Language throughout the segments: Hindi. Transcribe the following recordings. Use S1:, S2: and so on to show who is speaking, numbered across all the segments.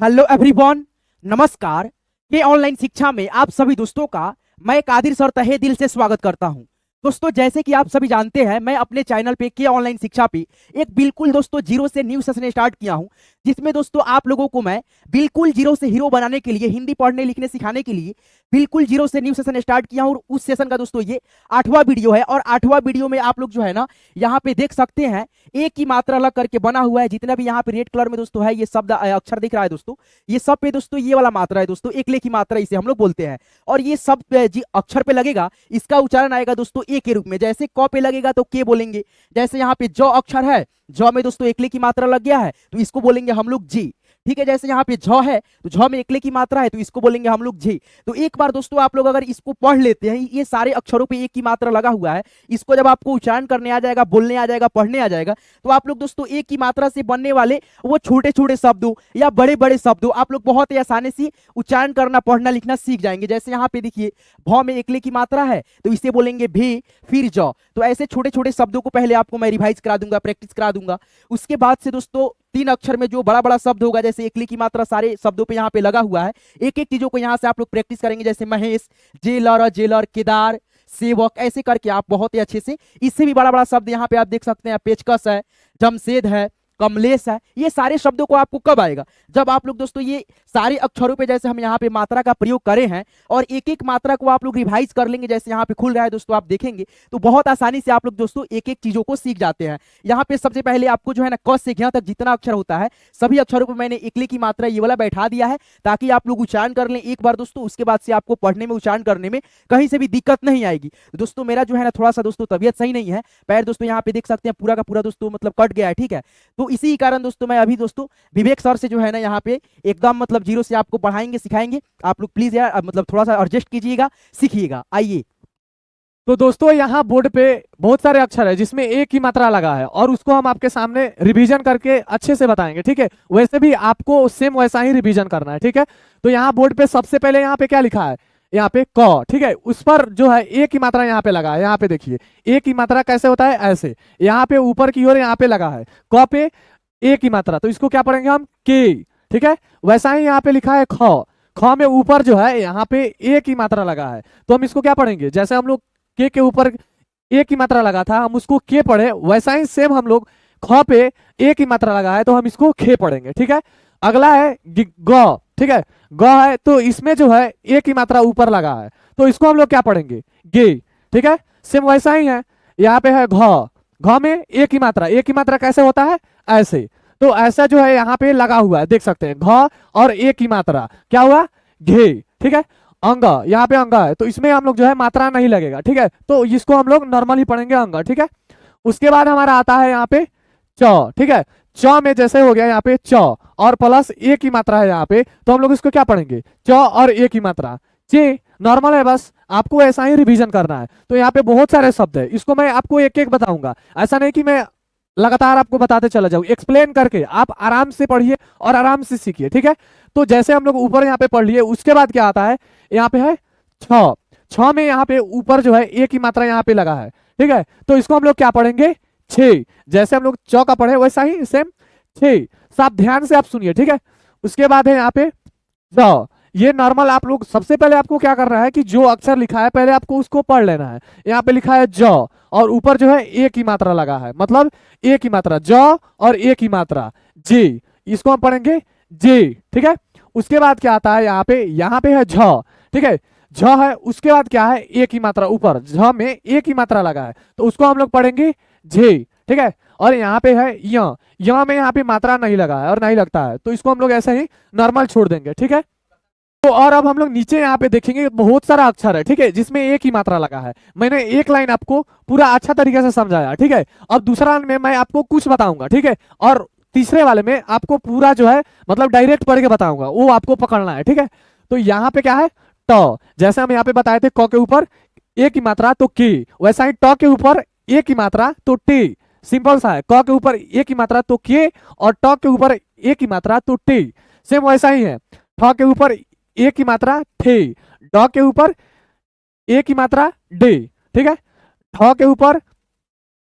S1: हेलो एवरीवन, नमस्कार। के ऑनलाइन शिक्षा में आप सभी दोस्तों का मैं कादिर सर तहे दिल से स्वागत करता हूं। दोस्तों, जैसे कि आप सभी जानते हैं, मैं अपने चैनल पे के ऑनलाइन शिक्षा पे एक बिल्कुल दोस्तों जीरो से न्यू सेशन स्टार्ट किया हूं, जिसमें दोस्तों आप लोगों को मैं बिल्कुल जीरो से हीरो बनाने के लिए, हिंदी पढ़ने लिखने सिखाने के लिए बिल्कुल जीरो से न्यू सेशन स्टार्ट किया हूं। और उस सेशन का दोस्तों ये 8वां वीडियो है। और 8वां वीडियो में आप लोग जो है ना, यहाँ पे देख सकते हैं एक ही मात्रा अलग करके बना हुआ है। जितना भी यहाँ पे रेड कलर में दोस्तों है, ये शब्द अक्षर दिख रहा है दोस्तों, ये सब पे दोस्तों ये वाला मात्रा है दोस्तों, एकले की मात्रा इसे हम लोग बोलते हैं। और ये सब जी अक्षर पे लगेगा, इसका उच्चारण आएगा दोस्तों ए के रूप में। जैसे क पे लगेगा तो के बोलेंगे। जैसे यहाँ पे ज अक्षर है, ज में दोस्तों एकले की मात्रा लग गया है तो इसको बोलेंगे हम लोग जी। ठीक है, जैसे यहाँ पे झ है तो झ में एकले की मात्रा है तो इसको बोलेंगे हम लोग झी। तो एक बार दोस्तों आप लोग अगर इसको पढ़ लेते हैं, ये सारे अक्षरों पे एक की मात्रा लगा हुआ है, इसको जब आपको उच्चारण करने आ जाएगा, बोलने आ जाएगा, पढ़ने आ जाएगा, तो आप लोग दोस्तों एक की मात्रा से बनने वाले वो छोटे छोटे शब्दों या बड़े बड़े शब्दों आप लोग बहुत ही आसानी से उच्चारण करना, पढ़ना लिखना सीख जाएंगे। जैसे यहाँ पे देखिए, भ में एकले की मात्रा है तो इसे बोलेंगे भी, फिर ज। तो ऐसे छोटे छोटे शब्दों को पहले आपको मैं रिवाइज करा दूंगा, प्रैक्टिस करा दूंगा। उसके बाद से दोस्तों 3 अक्षर में जो बड़ा बड़ा शब्द होगा, जैसे एकली की मात्रा सारे शब्दों पे यहाँ पे लगा हुआ है, एक एक चीजों को यहाँ से आप लोग प्रैक्टिस करेंगे। जैसे महेश, जेलर, जेलर, केदार, सेवक, ऐसे करके आप बहुत ही अच्छे से, इससे भी बड़ा बड़ा शब्द यहाँ पे आप देख सकते हैं, पेचकस है, जमशेद है, कमलेश है। ये सारे शब्दों को आपको कब आएगा, जब आप लोग दोस्तों ये सारे अक्षरों पे जैसे हम यहाँ पे मात्रा का प्रयोग करे हैं और एक एक मात्रा को आप लोग रिवाइज कर लेंगे। जैसे यहाँ पे खुल रहा है दोस्तों, आप देखेंगे तो बहुत आसानी से आप लोग दोस्तों एक एक चीजों को सीख जाते हैं। यहाँ पे सबसे पहले आपको जो है ना, क से ज्ञ तक जितना अक्षर होता है सभी अक्षरों पर मैंने एकले की मात्रा ये वाला बैठा दिया है, ताकि आप लोग उच्चारण कर लें एक बार दोस्तों। उसके बाद से आपको पढ़ने में, उच्चारण करने में कहीं से भी दिक्कत नहीं आएगी। दोस्तों मेरा जो है ना थोड़ा सा दोस्तों तबियत सही नहीं है, पैर दोस्तों यहाँ पे देख सकते हैं पूरा का पूरा दोस्तों मतलब कट गया है। ठीक है, तो इसी कारण दोस्तों मैं अभी दोस्तों विवेक सर से जो है ना यहाँ पे एकदम मतलब जीरो से आपको पढ़ाएंगे, सिखाएंगे। आप लोग प्लीज यार मतलब थोड़ा सा एडजस्ट कीजिएगा, सीखिएगा। आइए।
S2: तो दोस्तों यहाँ बोर्ड पे बहुत सारे अक्षर है जिसमें एक ही मात्रा लगा है और उसको हम आपके सामने रिवीजन करके अच्छे से बताएंगे। ठीक है, वैसे भी आपको सेम वैसा ही रिवीजन करना है। ठीक है, तो यहाँ बोर्ड पे सबसे पहले यहाँ पे क्या लिखा है, यहाँ पे क। ठीक है, उस पर जो है एक ही मात्रा यहाँ पे लगा है। यहाँ पे देखिए एक ही मात्रा कैसे होता है, ऐसे यहाँ पे ऊपर की ओर यहाँ पे लगा है क पे एक ही मात्रा, तो इसको क्या पढ़ेंगे हम, के। ठीक है, वैसा ही यहाँ पे लिखा है ख। ख में ऊपर जो है यहाँ पे एक ही मात्रा लगा है, तो हम इसको क्या पढ़ेंगे, जैसे हम लोग के ऊपर एक ही मात्रा लगा था हम उसको के पढ़े, वैसा ही सेम हम लोग ख पे एक ही मात्रा लगा है तो हम इसको खे पढ़ेंगे। ठीक है, अगला है ग। ठीक है, ग है तो इसमें जो है एक ही मात्रा ऊपर लगा है तो इसको हम लोग क्या पढ़ेंगे, गे। ठीक है, सेम वैसा ही है। यहाँ पे है घ। घ में एक ही मात्रा, एक ही मात्रा कैसे होता है, ऐसे। तो ऐसा जो है यहाँ पे लगा हुआ है, देख सकते हैं, घ और एक ही मात्रा क्या हुआ, घे। ठीक है, अंग, यहाँ पे अंग है तो इसमें हम लोग जो है मात्रा नहीं लगेगा। ठीक है, तो इसको हम लोग नॉर्मल ही पढ़ेंगे, अंग। ठीक है, उसके बाद हमारा आता है यहाँ पे च। ठीक है, च में जैसे हो गया यहाँ पे च और प्लस एक ही मात्रा है यहाँ पे, तो हम लोग इसको क्या पढ़ेंगे, च और एक ही मात्रा, चे। नॉर्मल है, बस आपको ऐसा ही रिवीजन करना है। तो यहाँ पे बहुत सारे शब्द है, इसको मैं आपको एक एक बताऊंगा, ऐसा नहीं कि मैं लगातार आपको बताते चला जाऊं, एक्सप्लेन करके आप आराम से पढ़िए और आराम से सीखिए। ठीक है, तो जैसे हम लोग ऊपर यहाँ पे पढ़ लिए, उसके बाद क्या आता है, यहाँ पे है छ। छ में यहाँ पे ऊपर जो है एक ही मात्रा यहाँ पे लगा है। ठीक है, तो इसको हम लोग क्या पढ़ेंगे, छे। जैसे हम लोग च का पढ़े वैसा ही सेम छे। सब ध्यान से आप सुनिए। ठीक है, उसके बाद है यहाँ पे ज। ये नॉर्मल आप लोग सबसे पहले आपको क्या करना है कि जो अक्षर लिखा है पहले आपको उसको पढ़ लेना है। यहाँ पे लिखा है ज और ऊपर जो है एक ही मात्रा लगा है, मतलब एक ही मात्रा, ज और एक ही मात्रा, जे। इसको हम पढ़ेंगे जे। ठीक है, उसके बाद क्या आता है, यहाँ पे है झ। ठीक है, झ है, उसके बाद क्या है, एक ही मात्रा ऊपर, झ में एक ही मात्रा लगा है तो उसको हम लोग पढ़ेंगे झे। ठीक है, और यहाँ पे है य। य में यहाँ पे मात्रा नहीं लगा है और नहीं लगता है तो इसको हम लोग ऐसे ही नॉर्मल छोड़ देंगे। ठीक है, तो और अब हम लोग नीचे यहाँ पे देखेंगे बहुत सारा अक्षर है। ठीक है, जिसमें एक ही मात्रा लगा है। मैंने एक लाइन आपको पूरा अच्छा तरीके से समझाया। ठीक है, अब दूसरा में मैं आपको कुछ बताऊंगा। ठीक है, और तीसरे वाले में आपको पूरा जो है मतलब डायरेक्ट पढ़ के बताऊंगा, वो आपको पकड़ना है। ठीक है, तो यहाँ पे क्या है, ट। जैसे हम यहाँ पे बताए थे क के ऊपर एक ही मात्रा तो के, वैसा ही ट के ऊपर एक ही मात्रा तो टे। सिंपल सा है, क के ऊपर एक ही मात्रा तो के और ट के ऊपर एक ही मात्रा तो टे। सेम वैसा ही है, ठ के ऊपर एक ही मात्रा ठे, ड के ऊपर एक ही मात्रा डे। ठीक है, ठ के ऊपर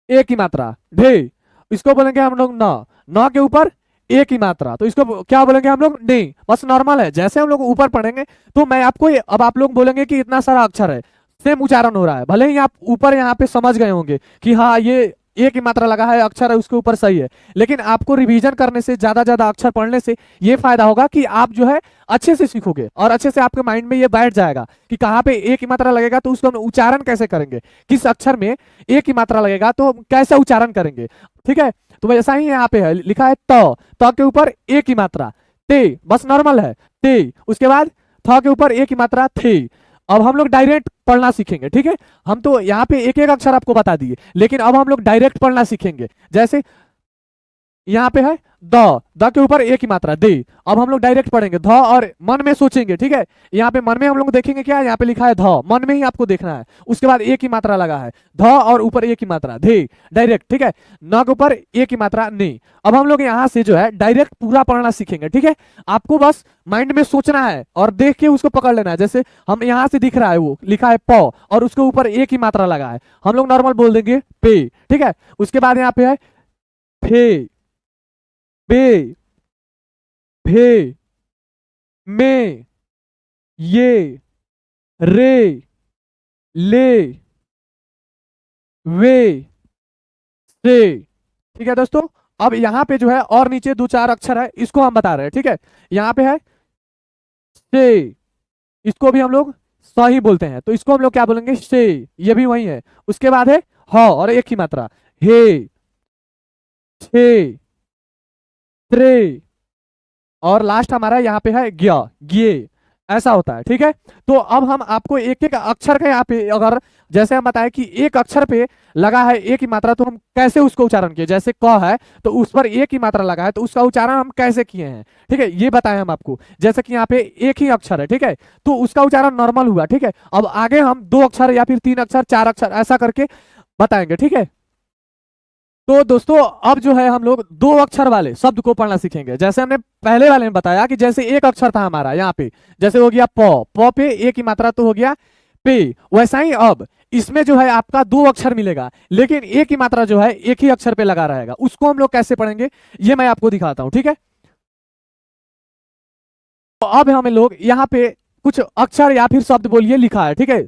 S2: एक ही मात्रा ढे, इसको बोलेंगे हम लोग न। न के ऊपर ए की मात्रा, तो इसको क्या बोलेंगे हम लोग, नहीं, बस नॉर्मल है। जैसे हम लोग ऊपर पढ़ेंगे तो मैं आपको अब आप लोग बोलेंगे कि इतना सारा अक्षर है, सेम उच्चारण हो रहा है, भले ही आप ऊपर यहाँ पे समझ गए होंगे कि हाँ ये ए की मात्रा लगा है, अक्षर है उसके ऊपर सही है, लेकिन आपको रिवीजन करने से, ज्यादा ज्यादा अक्षर पढ़ने से ये फायदा होगा कि आप जो है अच्छे से सीखोगे और अच्छे से आपके माइंड में ये बैठ जाएगा कि कहाँ पे ए की मात्रा लगेगा तो उसको हम उच्चारण कैसे करेंगे, किस अक्षर में ए की मात्रा लगेगा तो हम कैसे उच्चारण करेंगे। ठीक है, तो वैसा ही यहाँ पे है, लिखा है त के ऊपर ए की मात्रा ते, बस नॉर्मल है ते, उसके बाद थ के ऊपर ए की मात्रा थे। अब हम लोग डायरेक्ट पढ़ना सीखेंगे। ठीक है, हम तो यहाँ पे एक एक अक्षर आपको बता दिए, लेकिन अब हम लोग डायरेक्ट पढ़ना सीखेंगे। जैसे यहाँ पे है द के ऊपर ए की मात्रा दे, अब हम लोग डायरेक्ट पढ़ेंगे ध और मन में सोचेंगे। ठीक है, यहाँ पे मन में हम लोग देखेंगे क्या, यहाँ पे लिखा है ध, मन में ही आपको देखना है, उसके बाद ए की मात्रा लगा है, ध और ऊपर ए की मात्रा धे, डायरेक्ट। ठीक है, न के ऊपर ए की मात्रा ने। अब हम लोग यहाँ से जो है डायरेक्ट पूरा पढ़ना सीखेंगे। ठीक है, आपको बस माइंड में सोचना है और देख के उसको पकड़ लेना है। जैसे हम यहाँ से दिख रहा है वो लिखा है प और उसके ऊपर ए की मात्रा लगा है, हम लोग नॉर्मल बोल देंगे पे। ठीक है, उसके बाद यहाँ पे है फे, बे, भे, में, ये, रे, ले, वे, से। ठीक है दोस्तों, अब यहाँ पे जो है और नीचे दो चार अक्षर है, इसको हम बता रहे हैं। ठीक है, यहाँ पे है से, इसको भी हम लोग स ही बोलते हैं, तो इसको हम लोग क्या बोलेंगे, से, ये भी वही है। उसके बाद है ह और एक ही मात्रा, हे, छे, त्रे, और लास्ट हमारा यहाँ पे है ग्या, गे, ऐसा होता है। ठीक है, तो अब हम आपको एक एक अक्षर का यहाँ पे, अगर जैसे हम बताएं कि एक अक्षर पे लगा है ए की मात्रा तो हम कैसे उसको उच्चारण किए, जैसे क है तो उस पर ए की मात्रा लगा है तो उसका उच्चारण हम कैसे किए हैं। ठीक है, ये बताएं हम आपको। जैसे कि यहाँ पे एक ही अक्षर है, ठीक है, तो उसका उच्चारण नॉर्मल हुआ। ठीक है, अब आगे हम दो अक्षर या फिर तीन अक्षर, चार अक्षर, ऐसा करके बताएंगे। ठीक है, तो दोस्तों अब जो है हम लोग दो अक्षर वाले शब्द को पढ़ना सीखेंगे। जैसे हमने पहले वाले में बताया कि जैसे एक अक्षर था हमारा यहाँ पे, जैसे हो गया प पे ए की मात्रा तो हो गया पे, वैसा ही अब इसमें जो है आपका दो अक्षर मिलेगा, लेकिन ए की मात्रा जो है एक ही अक्षर पे लगा रहेगा। उसको हम लोग कैसे पढ़ेंगे ये मैं आपको दिखाता हूँ। ठीक है, तो अब हमें लोग यहाँ पे कुछ अक्षर या फिर शब्द बोलिए लिखा है। ठीक है,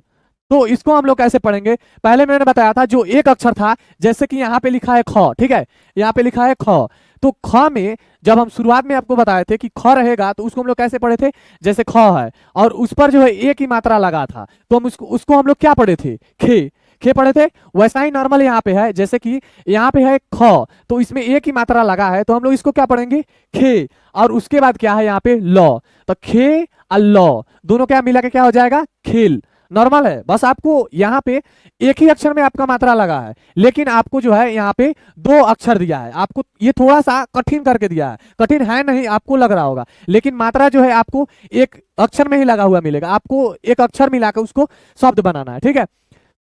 S2: तो इसको हम लोग कैसे पढ़ेंगे, पहले मैंने बताया था जो एक अक्षर था, जैसे कि यहाँ पे लिखा है ख। ठीक है, यहाँ पे लिखा है ख, तो ख में जब हम शुरुआत में आपको बताए थे कि ख रहेगा तो उसको हम लोग कैसे पढ़े थे, जैसे ख है और उस पर जो है ए की मात्रा लगा था तो हम उसको हम लोग क्या पढ़े थे, खे पढ़े थे। वैसा ही नॉर्मल यहाँ पे है, जैसे कि यहाँ पे है ख तो इसमें ए की मात्रा लगा है तो हम लोग इसको क्या पढ़ेंगे, खे, और उसके बाद क्या है यहाँ पे ल, तो खे और ल दोनों क्या मिला के क्या हो जाएगा, खेल। नॉर्मल है, बस आपको यहाँ पे एक ही अक्षर में आपका मात्रा लगा है, लेकिन आपको जो है यहाँ पे दो अक्षर दिया है। आपको ये थोड़ा सा कठिन करके दिया है, कठिन है नहीं, आपको लग रहा होगा, लेकिन मात्रा जो है आपको एक अक्षर में ही लगा हुआ मिलेगा। आपको एक अक्षर मिलाकर उसको शब्द बनाना है। ठीक है,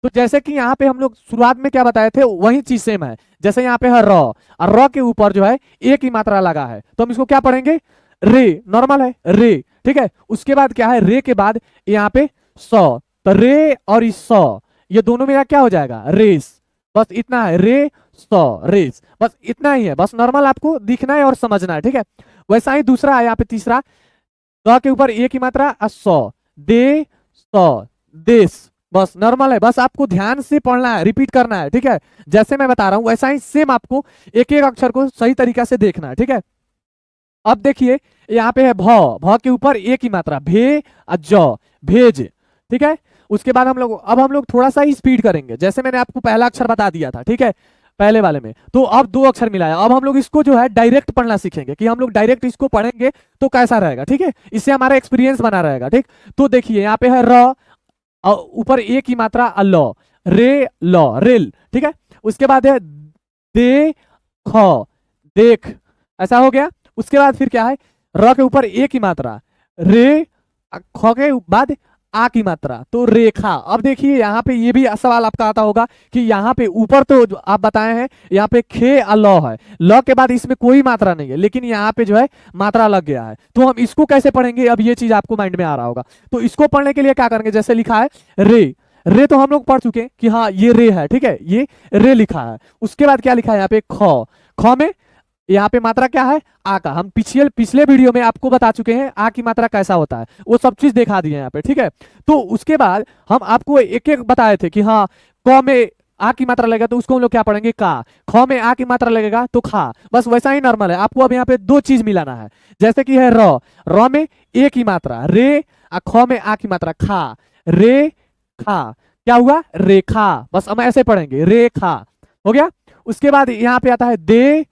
S2: तो जैसे कि यहाँ पे हम लोग शुरुआत में क्या बताए थे वही चीज सेम है। जैसे यहाँ पे है र, और र के ऊपर जो है ए की मात्रा लगा है तो हम इसको क्या पढ़ेंगे, रे, नॉर्मल है रे। ठीक है, उसके बाद क्या है, रे के बाद यहाँ पे स, तो रे और इस स ये दोनों में क्या हो जाएगा, रेस। बस इतना है, रे स रेस, बस इतना ही है, बस नॉर्मल आपको दिखना है और समझना है। ठीक है, वैसा ही दूसरा है यहाँ पे तीसरा, द के ऊपर ए की मात्रा और स, दे स देश, बस नॉर्मल है, बस आपको ध्यान से पढ़ना है, रिपीट करना है। ठीक है, जैसे मैं बता रहा हूं वैसा ही सेम आपको एक एक अक्षर को सही तरीका से देखना है। ठीक है, अब देखिए यहाँ पे है भ के ऊपर ए की मात्रा, भे और ज, भेज। ठीक है, उसके बाद हम लोग थोड़ा सा ही स्पीड करेंगे, जैसे मैंने आपको पहला अक्षर बता दिया था। ठीक है, पहले वाले में तो अब दो अक्षर मिलाया, अब हम लोग इसको जो है डायरेक्ट पढ़ना सीखेंगे कि हम लोग डायरेक्ट इसको पढ़ेंगे तो कैसा रहेगा। ठीक है, इससे हमारा एक्सपीरियंस बना रहेगा। ठीक, तो देखिए यहाँ पे है र, ऊपर ए की मात्रा ल, रे ल, रेल। ठीक है, उसके बाद है दे ख, देख, ऐसा हो गया। उसके बाद फिर क्या है, र के ऊपर ए की मात्रा, रे, ख के बाद आ की मात्रा तो रेखा। अब देखिए यहाँ पे ये भी सवाल आपका आता होगा कि यहाँ पे ऊपर तो आप बताए हैं यहाँ पे खे और ल है, ल के बाद इसमें कोई मात्रा नहीं है, लेकिन यहाँ पे जो है मात्रा लग गया है, तो हम इसको कैसे पढ़ेंगे। अब ये चीज आपको माइंड में आ रहा होगा, तो इसको पढ़ने के लिए क्या करेंगे, जैसे लिखा है रे, रे तो हम लोग पढ़ चुके कि हाँ ये रे है। ठीक है, ये रे लिखा है। उसके बाद क्या लिखा है यहाँ पे ख, ख में यहाँ पे मात्रा क्या है, आ का। हम पिछले वीडियो में आपको बता चुके हैं आ की मात्रा कैसा होता है, वो सब चीज दिखा दिए हैं यहाँ पे, ठीक है। तो उसके बाद हम आपको एक एक बताए थे कि हाँ, क में आ की मात्रा लगेगा तो उसको हम लोग क्या पढ़ेंगे, का। ख में आ की मात्रा लगेगा तो खा। बस वैसा ही नॉर्मल है। आपको अब यहाँ पे दो चीज मिलाना है, जैसे कि है र में ए की मात्रा रे, ख में आ की मात्रा खा, रे खा। क्या हुआ, रेखा। बस हम ऐसे पढ़ेंगे, रेखा। हो गया। उसके बाद यहाँ पे आता है दे,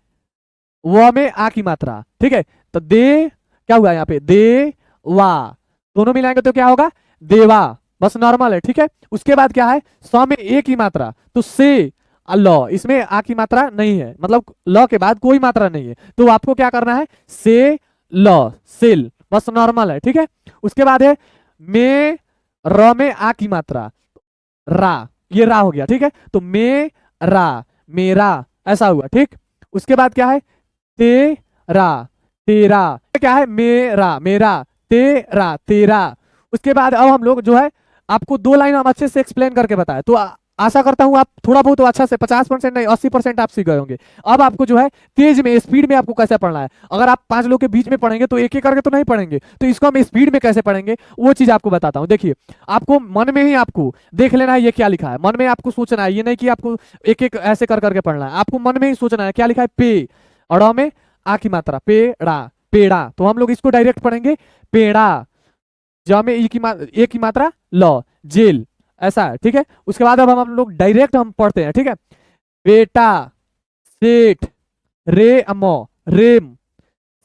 S2: व में आ की मात्रा, ठीक है। तो दे क्या हुआ यहाँ पे, दे वा, दोनों मिलाएंगे तो क्या होगा, देवा। बस नॉर्मल है, ठीक है। उसके बाद क्या है, स में ए की मात्रा, तो से ल, इसमें आ की मात्रा नहीं है, मतलब ल के बाद कोई मात्रा नहीं है, तो आपको क्या करना है, से ल, सेल। बस नॉर्मल है, ठीक है। उसके बाद है मे, र में आ की मात्रा, रा, ये रा हो गया, ठीक है। तो मे रा, मेरा, ऐसा हुआ, ठीक। उसके बाद क्या है, तेरा, तेरा। क्या है, मेरा, मेरा, तेरा, तेरा। उसके बाद अब हम लोग जो है आपको दो लाइन हम अच्छे से एक्सप्लेन करके बताए, तो आशा करता हूं आप थोड़ा बहुत तो अच्छा से 50% नहीं 80% आप सीख गए होंगे। अब आपको जो है तेज में, स्पीड में आपको कैसे पढ़ना है। अगर आप 5 लोग के बीच में पढ़ेंगे तो एक एक करके तो नहीं पढ़ेंगे, तो इसको हम स्पीड में कैसे पढ़ेंगे वो चीज आपको बताता हूं। देखिए, आपको मन में ही आपको देख लेना है ये क्या लिखा है, मन में आपको सोचना है, ये नहीं कि आपको एक एक ऐसे कर करके पढ़ना है। आपको मन में ही सोचना है क्या लिखा है, पे, और अ में आ की मात्रा, पेड़ा, पेड़ा। तो हम लोग इसको डायरेक्ट पढ़ेंगे, पेड़ा। ज में ए की मात्रा ल, जेल, ऐसा है, ठीक है। उसके बाद अब हम लोग डायरेक्ट हम पढ़ते हैं, ठीक है। बेटा, सेठ, रे अमो, रेम,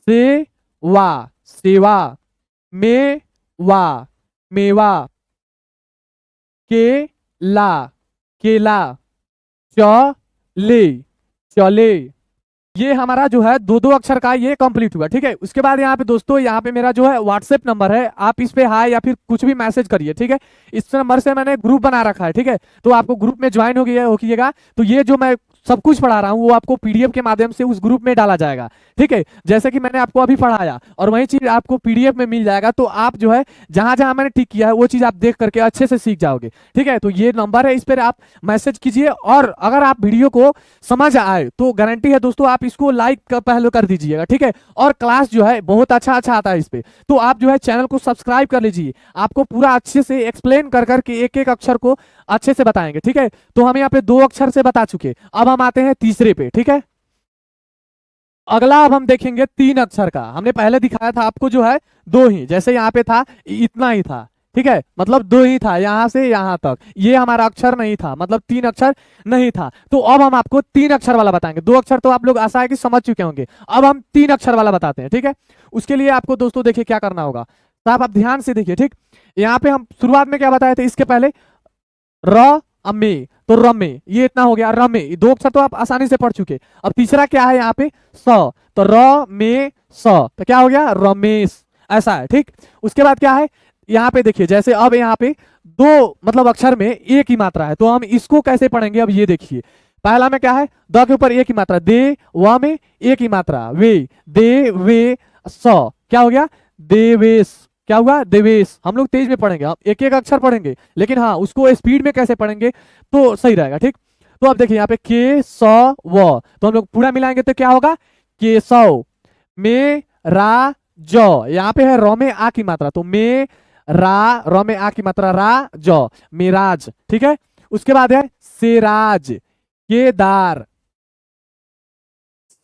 S2: से वा, सेवा, में वा, मेवा, के ला, केला, च ले, चले। ये हमारा जो है दो दो अक्षर का ये कंप्लीट हुआ, ठीक है। उसके बाद यहाँ पे दोस्तों, यहाँ पे मेरा जो है व्हाट्सएप नंबर है, आप इस पे हाय या फिर कुछ भी मैसेज करिए, ठीक है। इस नंबर से मैंने ग्रुप बना रखा है, ठीक है। तो आपको ग्रुप में ज्वाइन होगिएगा। तो ये जो मैं सब कुछ पढ़ा रहा हूँ वो आपको पीडीएफ के माध्यम से उस ग्रुप में डाला जाएगा, ठीक है। जैसे कि मैंने आपको अभी पढ़ाया और वही चीज आपको पीडीएफ में मिल जाएगा, तो आप जो है जहां जहां मैंने ठीक किया है वो चीज आप देख करके अच्छे से सीख जाओगे, ठीक है। तो ये नंबर है, इस पर आप मैसेज कीजिए, और अगर आप वीडियो को समझ आए तो गारंटी है दोस्तों आप इसको लाइक पहले कर दीजिएगा, ठीक है। और क्लास जो है बहुत अच्छा अच्छा आता है इस पे, तो आप जो है चैनल को सब्सक्राइब कर लीजिए। आपको पूरा अच्छे से एक्सप्लेन कर करके एक एक अक्षर को अच्छे से बताएंगे, ठीक है। तो हम यहाँ पे 2 अक्षर से बता चुके, अब हम आते हैं तीसरे पे, ठीक है। अगला अब हम देखेंगे 3 अक्षर का। हमने पहले दिखाया था आपको जो है 2 ही, जैसे यहाँ पे था इतना ही था, ठीक है, मतलब 2 ही था यहां से यहां तक, ये हमारा अक्षर नहीं था, मतलब 3 अक्षर नहीं था। तो अब हम आपको 3 अक्षर वाला बताएंगे। 2 अक्षर तो आप लोग आशा है कि समझ चुके होंगे, अब हम 3 अक्षर वाला बताते हैं, ठीक है। उसके लिए आपको दोस्तों देखिए क्या करना होगा, तो आप ध्यान से देखिए, ठीक। यहाँ पे हम शुरुआत में क्या बताए थे, इसके पहले र अमे, तो रमे, ये इतना हो गया, रमे। 2 अक्षर तो आप आसानी से पढ़ चुके। अब तीसरा क्या है यहाँ पे, स, तो र में स, तो क्या हो गया, रमेश, ऐसा है, ठीक। उसके बाद क्या है, यहाँ पे देखिए, जैसे अब यहाँ पे 2 मतलब अक्षर में ए की मात्रा है, तो हम इसको कैसे पढ़ेंगे, अब ये देखिए। पहला में क्या है, द के ऊपर ए की मात्रा, दे, व में ए की मात्रा, वे, दे वे स, क्या हो गया, देवेश। क्या हुआ, देवेश। हम लोग तेज में पढ़ेंगे, हम एक एक अक्षर पढ़ेंगे, लेकिन हाँ उसको स्पीड में कैसे पढ़ेंगे तो सही रहेगा, ठीक। तो अब देखिए यहाँ पे के स व, तो हम लोग पूरा मिलाएंगे तो क्या होगा, केशव, में रा ज, यहाँ पे है र में आ की मात्रा, तो में रा, र में आ की मात्रा रा ज, मेराज, ठीक है। उसके बाद है सेराज, केदार,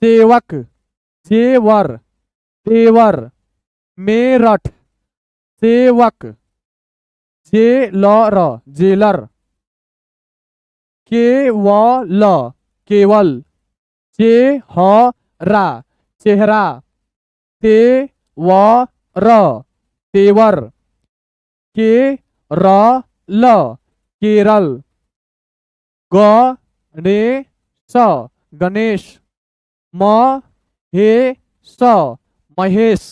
S2: सेवक, सेवर, तेवर, मेरठ, सेवक, जेलर, जेलर, केवल, केवल, चेहरा, चेहरा, तेवर, तेवर, केरल, केरल, गणेश, गणेश, महेश, महेश।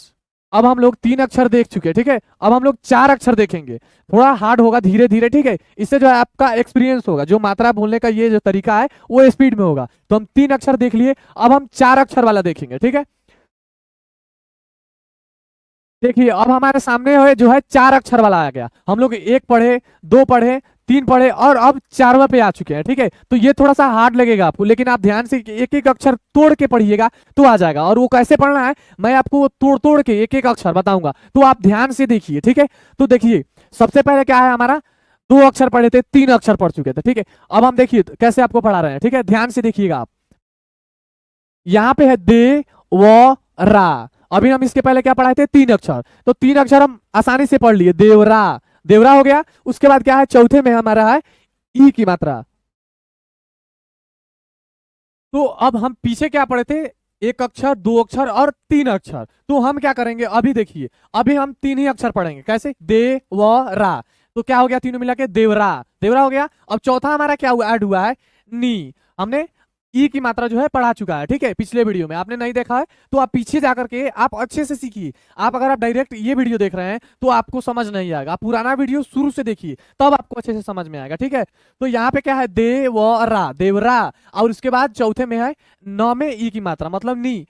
S2: अब हम लोग 3 अक्षर देख चुके हैं, ठीक है। अब हम लोग 4 अक्षर देखेंगे, थोड़ा हार्ड होगा, धीरे धीरे, ठीक है। इससे जो है आपका एक्सपीरियंस होगा, जो मात्रा बोलने का ये जो तरीका है वो स्पीड में होगा। तो हम 3 अक्षर देख लिए, अब हम 4 अक्षर वाला देखेंगे, ठीक है। देखिए अब हमारे सामने है जो है 4 अक्षर वाला आ गया। हम लोग 1 पढ़े, 2 पढ़े, 3 पढ़े और अब 4वां पे आ चुके हैं, ठीक है। तो ये थोड़ा सा हार्ड लगेगा आपको, लेकिन आप ध्यान से एक एक अक्षर तोड़ के पढ़िएगा तो आ जाएगा। और वो कैसे पढ़ना है मैं आपको तोड़ तोड़ के एक एक अक्षर बताऊंगा, तो आप ध्यान से देखिए, ठीक है। तो देखिए सबसे पहले क्या है हमारा, 2 अक्षर पढ़े थे, 3 अक्षर पढ़ चुके थे, ठीक है। अब हम देखिए कैसे आपको पढ़ा रहे हैं, ठीक है, ध्यान से देखिएगा आप। यहाँ पे है दे व रा, अभी हम इसके पहले क्या पढ़ाए थे, 3 अक्षर, तो 3 अक्षर हम आसानी से पढ़ लिए, देवरा, देवरा हो गया। उसके बाद क्या है, चौथे में हमारा है ई की मात्रा। तो अब हम पीछे क्या पढ़े थे, 1 अक्षर, 2 अक्षर और 3 अक्षर। तो हम क्या करेंगे, अभी देखिए, अभी हम 3 ही अक्षर पढ़ेंगे, कैसे, दे व रा। तो क्या हो गया, तीनों मिला के देवरा, देवरा हो गया। अब चौथा हमारा क्या हुआ, ऐड हुआ है नी। हमने ई की मात्रा जो है पढ़ा चुका है, ठीक है, पिछले वीडियो में आपने नहीं देखा है तो आप पीछे जाकर के आप अच्छे से सीखिए। आप अगर आप डायरेक्ट ये वीडियो देख रहे हैं तो आपको समझ नहीं आएगा, आप पुराना वीडियो शुरू से देखिए तब आपको अच्छे से समझ में आएगा, ठीक है। तो यहाँ पे क्या है, दे व रा, देवरा, और उसके बाद चौथे में है न में ई की मात्रा, मतलब नी,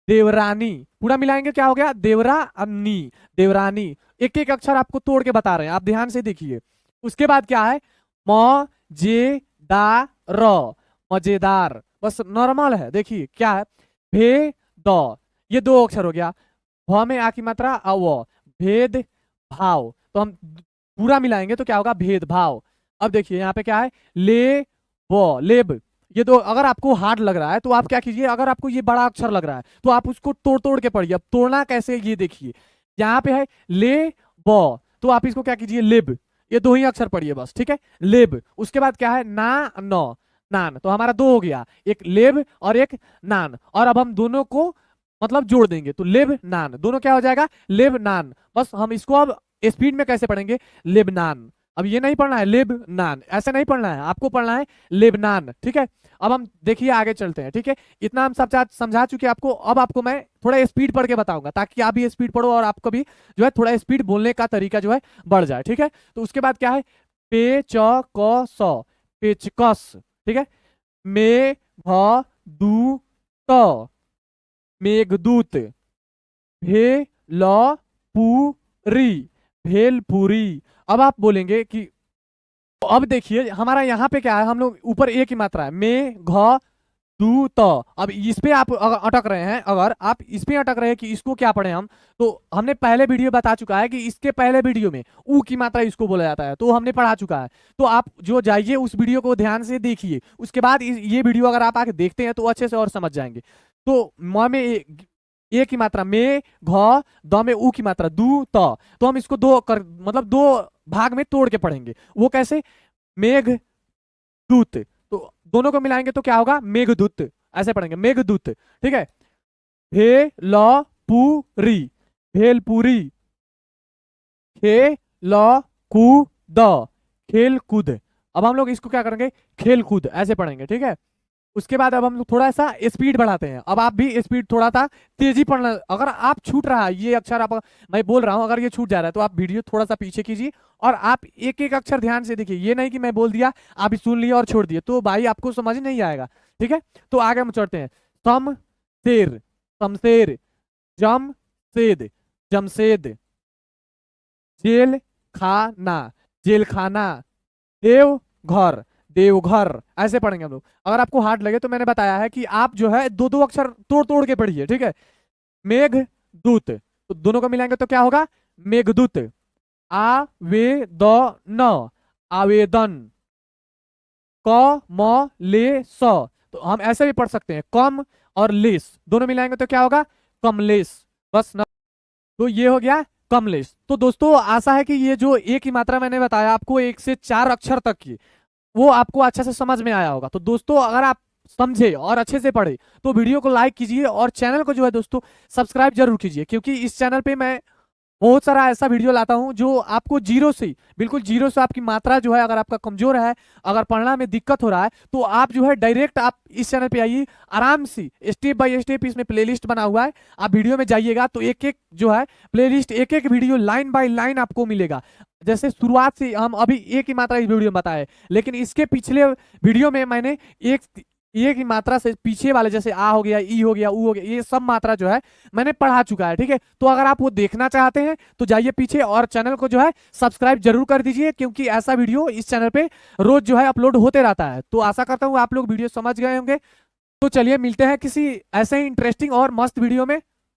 S2: देवरानी। पूरा मिलाएंगे क्या हो गया, देवरा नी, देवरानी। एक एक अक्षर आपको तोड़ के बता रहे हैं, आप ध्यान से देखिए। उसके बाद क्या है, म जे दा र, मजेदार, बस नॉर्मल है। देखिए क्या है, भे द, ये 2 अक्षर हो गया, भ में आ की मात्रा अव, भेद भाव। तो हम पूरा मिलाएंगे तो क्या होगा, भेद भाव। अब देखिए यहाँ पे क्या है, ले व, लेब, ये 2 अगर आपको हार्ड लग रहा है तो आप क्या कीजिए, अगर आपको ये बड़ा अक्षर लग रहा है तो आप उसको तोड़ तोड़ के पढ़िए। अब तोड़ना कैसे, ये देखिए, यहाँ पे है ले व, तो आप इसको क्या कीजिए, लेब, ये 2 ही अक्षर पढ़िए बस, ठीक है, लेब। उसके बाद क्या है, ना न, नान, तो हमारा 2 हो गया, एक लेब और एक नान। और अब हम दोनों को मतलब जोड़ देंगे तो लेब नान, दोनों क्या हो जाएगा, लेब नान। बस हम इसको अब स्पीड में कैसे पढ़ेंगे, लेबनान। अब ये नहीं पढ़ना है लेब नान, ऐसे नहीं पढ़ना है, आपको पढ़ना है लेबनान, ठीक है। अब हम देखिए आगे चलते हैं, ठीक है। इतना हम सब समझा चुके हैं आपको। अब आपको मैं थोड़ा स्पीड पढ़ के बताऊंगा ताकि आप भी स्पीड पढ़ो और आपको भी जो है थोड़ा स्पीड बोलने का तरीका जो है बढ़ जाए, ठीक है। तो उसके बाद क्या है, पे च क स, पेचकस, ठीक है। मे भ दू त, मेघदूत, भे ल पू री, भेलपुरी। अब आप बोलेंगे कि, तो अब देखिए हमारा यहाँ पे क्या है, हम लोग ऊपर ए की मात्रा है, मे घ दू त। अब इस पे आप अटक रहे हैं, अगर आप इस पे अटक रहे हैं कि इसको क्या पढ़े हम, तो हमने पहले वीडियो बता चुका है कि इसके पहले वीडियो में ऊ की मात्रा इसको बोला जाता है, तो हमने पढ़ा चुका है। तो आप जो जाइए उस वीडियो को ध्यान से देखिए, उसके बाद ये वीडियो अगर आप आके देखते हैं तो अच्छे से और समझ जाएंगे। तो म में ए की मात्रा मे, घ, द में ऊ की मात्रा दू त, तो हम इसको मतलब 2 भाग में तोड़ के पढ़ेंगे। वो कैसे, मेघ दूत, तो दोनों को मिलाएंगे तो क्या होगा, मेघदूत, ऐसे पढ़ेंगे मेघदूत, ठीक है। भे ल पू री, भेलपुरी, खे ल कू द, खेल कूद। अब हम लोग इसको क्या करेंगे, खेल कूद, ऐसे पढ़ेंगे, ठीक है। उसके बाद अब हम लोग थोड़ा सा स्पीड बढ़ाते हैं। अब आप भी स्पीड थोड़ा सा तेजी पढ़ना, अगर आप छूट रहा है ये अक्षर, आप मैं बोल रहा हूं अगर ये छूट जा रहा है तो आप वीडियो थोड़ा सा पीछे कीजिए और आप एक एक अक्षर ध्यान से देखिए। ये नहीं कि मैं बोल दिया आप सुन लिए और छोड़ दिए, तो भाई आपको समझ नहीं आएगा, ठीक है। तो आगे हम चढ़ते हैं, सम शेर, शमशेर, जम सेद, जमशेद, जेल खाना, जेल खाना, देव घर, देवघर, ऐसे पढ़ेंगे हम लोग। अगर आपको हार्ड लगे तो मैंने बताया है कि आप जो है 2 अक्षर तोड़ तोड़ के पढ़िए, ठीक है। मेघ दूत, तो दोनों को मिलाएंगे तो क्या होगा, मेघदूत। आ वे द न, आवेदन, क म ले स, तो हम ऐसे भी पढ़ सकते हैं, कम और लेस दोनों मिलाएंगे तो क्या होगा, कमलेस, बस न। तो ये हो गया कमलेश। तो दोस्तों आशा है कि ये जो ए की मात्रा मैंने बताया आपको 1 से 4 अक्षर तक की, वो आपको अच्छे से समझ में आया होगा। तो दोस्तों अगर आप समझे और अच्छे से पढ़े तो वीडियो को लाइक कीजिए और चैनल को जो है दोस्तों सब्सक्राइब जरूर कीजिए, क्योंकि इस चैनल पे मैं बहुत सारा ऐसा वीडियो लाता हूं जो आपको जीरो से, बिल्कुल जीरो से, आपकी मात्रा जो है अगर आपका कमजोर है, अगर पढ़ना में दिक्कत हो रहा है तो आप जो है डायरेक्ट आप इस चैनल पे आइए, आराम से स्टेप बाय स्टेप इसमें प्लेलिस्ट बना हुआ है। आप वीडियो में जाइएगा तो एक एक जो है प्लेलिस्ट, एक एक वीडियो लाइन बाय लाइन आपको मिलेगा। जैसे शुरुआत से हम अभी एक ही मात्रा इस वीडियो में बताए, लेकिन इसके पिछले वीडियो में मैंने एक ये की मात्रा से पीछे वाले जैसे आ हो गया, ई हो गया, ऊ हो गया, ये सब मात्रा जो है मैंने पढ़ा चुका है, ठीक है। तो अगर आप वो देखना चाहते हैं तो जाइए पीछे और चैनल को जो है सब्सक्राइब जरूर कर दीजिए, क्योंकि ऐसा वीडियो इस चैनल पे रोज जो है अपलोड होते रहता है। तो आशा करता हूँ आप लोग वीडियो समझ गए होंगे। तो चलिए मिलते हैं किसी ऐसे ही इंटरेस्टिंग और मस्त वीडियो में।